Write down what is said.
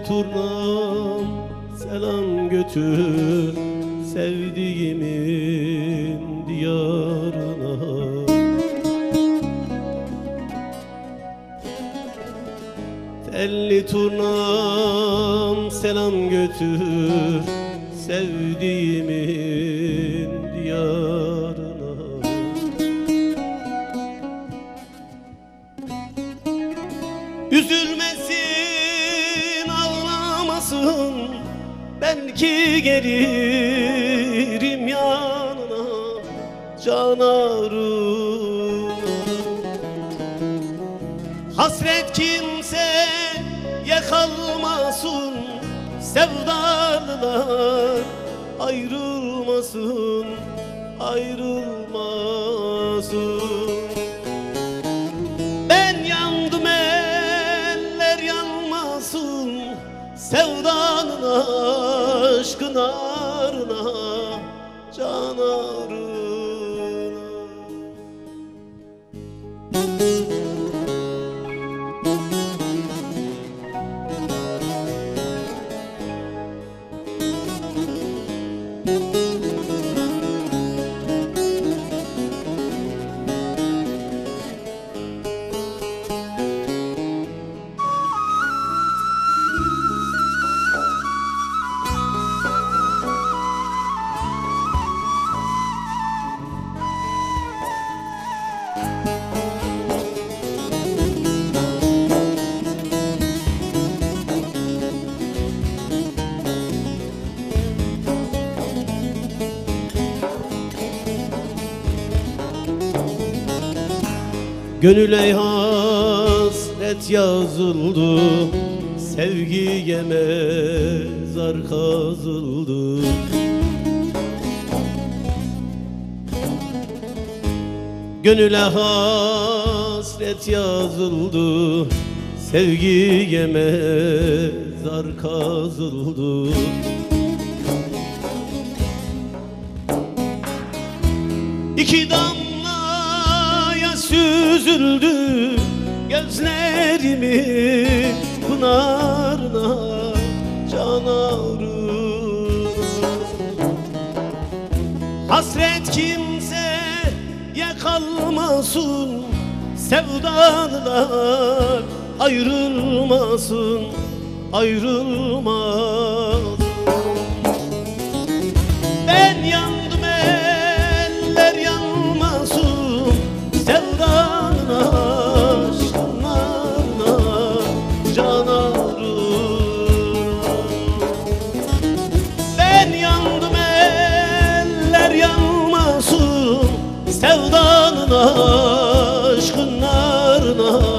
turnam selam götür sevdiğimin diyarına. Telli turnam selam götür sevdiğimin diyarına. Üzülmesin, ağlamasın, belki gelirim yanına canarım. Hasret kimseye kalmasın, sevdalılar ayrılmasın, ayrılmasın. Ben yandım, eller yanmasın, sevdanın aşkın arına canarına. Gönüle hasret yazıldı, sevgiye mezar kazıldı. Gönüle hasret yazıldı, sevgiye mezar kazıldı. İki damla yaş süzüldü gözlerimin pınarına canarım. Hasret kimseye kalmasın, sevdalılar ayrılmasın, ayrılmasın. Ben yandım, eller yanmasın, sevdanın aşkınlarına canarım. Ben yandım, eller yanmasın, sevdanın aşkınlarına